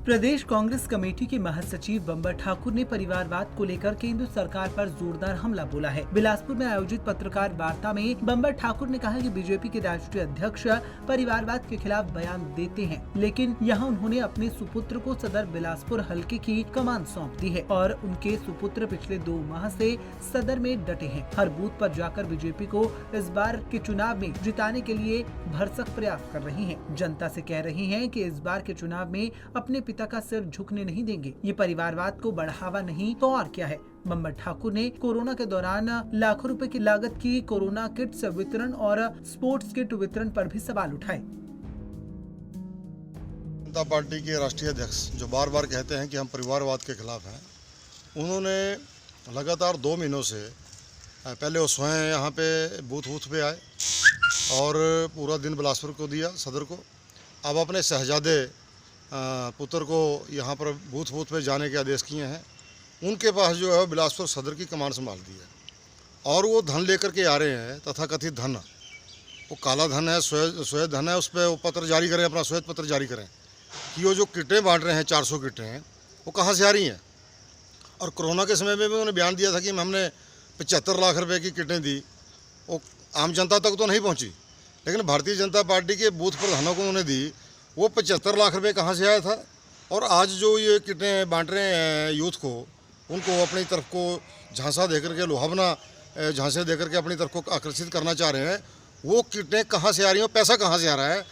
प्रदेश Congress committee के महासचिव बंबर ठाकुर ने परिवारवाद को लेकर केंद्र सरकार पर जोरदार हमला बोला है। बिलासपुर में आयोजित पत्रकार वार्ता में बंबर ठाकुर ने कहा कि बीजेपी के राष्ट्रीय अध्यक्ष परिवारवाद के खिलाफ बयान देते हैं, लेकिन यहां उन्होंने अपने सुपुत्र को सदर बिलासपुर हलके की कमान सौंप दी है और उनके सुपुत्र पिछले 2 माह से सदर में डटे हैं। हर बूथ पर जाकर बीजेपी को इस बार के चुनाव में जिताने के लिए भरसक प्रयास कर रही है। जनता से कह रही है कि इस बार के चुनाव में अपने पिता का सिर झुकने नहीं देंगे। ये परिवारवाद को बढ़ावा नहीं तो और क्या है। बंबर ठाकुर ने कोरोना के दौरान लाखों रुपए की लागत की कोरोना किट्स वितरण और स्पोर्ट्स किट वितरण पर भी सवाल उठाए। जनता पार्टी के राष्ट्रीय अध्यक्ष जो बार बार कहते हैं कि हम परिवारवाद के खिलाफ हैं, उन्होंने लगातार 2 महीनों से पहले वो स्वयं यहाँ पे बूथ पे आए और पूरा दिन बिलासपुर को दिया सदर को। अब अपने शहजादे पुत्र को यहाँ पर बूथ पे जाने के आदेश किए हैं। उनके पास जो है बिलासपुर सदर की कमान संभाल दी है और वो धन लेकर के आ रहे हैं, तथाकथित धन। वो काला धन है, श्वेत धन है, उस पर वो पत्र जारी करें, अपना श्वेत पत्र जारी करें कि वो जो किटें बांट रहे हैं, 400 किटें, वो कहाँ से आ रही हैं। और कोरोना के समय में भी उन्होंने बयान दिया था कि हमने 75 लाख रुपए की किटें दी, वो आम जनता तक तो नहीं पहुँची, लेकिन भारतीय जनता पार्टी के बूथ प्रधानों को उन्होंने दी। वो 75 लाख रुपए कहाँ से आया था। और आज जो ये किटें बांट रहे हैं यूथ को, उनको अपनी तरफ को झांसा देकर के, लुभावना झांसे देकर के अपनी तरफ को आकर्षित करना चाह रहे हैं। वो किटें कहाँ से आ रही हैं, पैसा कहाँ से आ रहा है,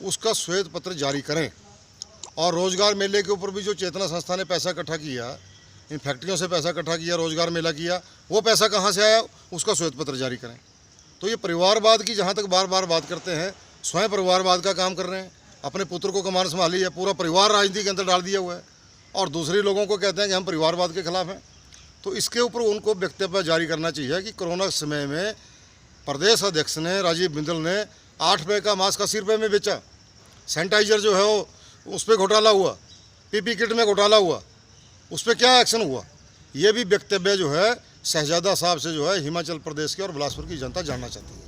उसका श्वेत पत्र जारी करें। और रोजगार मेले के ऊपर भी जो चेतना संस्था ने पैसा इकट्ठा किया, इन फैक्ट्रियों से पैसा इकट्ठा किया, रोजगार मेला किया, वो पैसा कहाँ से आया, उसका श्वेत पत्र जारी करें। तो ये परिवारवाद की जहाँ तक बार बार बात करते हैं, स्वयं परिवारवाद का काम कर रहे हैं। अपने पुत्र को कमान संभाली है, पूरा परिवार राजनीति के अंदर डाल दिया हुआ है और दूसरे लोगों को कहते हैं कि हम परिवारवाद के खिलाफ हैं। तो इसके ऊपर उनको वक्तव्य जारी करना चाहिए कि कोरोना के समय में प्रदेश अध्यक्ष ने, राजीव बिंदल ने 8 रुपये का मास्क 80 रुपये में बेचा। सैनिटाइजर जो है वो उस पर घोटाला हुआ, पीपी किट में घोटाला हुआ, उस पर क्या एक्शन हुआ। ये भी वक्तव्य जो है शहजादा साहब से जो है हिमाचल प्रदेश की और बिलासपुर की जनता जानना चाहती है।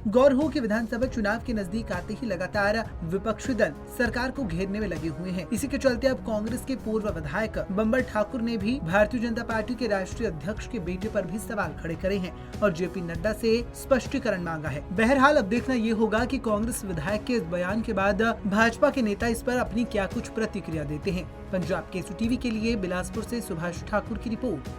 गौर हो कि विधानसभा चुनाव के नजदीक आते ही लगातार विपक्षी दल सरकार को घेरने में लगे हुए हैं। इसी के चलते अब कांग्रेस के पूर्व विधायक बंबर ठाकुर ने भी भारतीय जनता पार्टी के राष्ट्रीय अध्यक्ष के बेटे पर भी सवाल खड़े करे हैं और जेपी नड्डा से स्पष्टीकरण मांगा है। बहरहाल अब देखना ये होगा कि कांग्रेस विधायक के इस बयान के बाद भाजपा के नेता इस पर अपनी क्या कुछ प्रतिक्रिया देते हैं। पंजाब केसरी टीवी के लिए बिलासपुर से सुभाष ठाकुर की रिपोर्ट।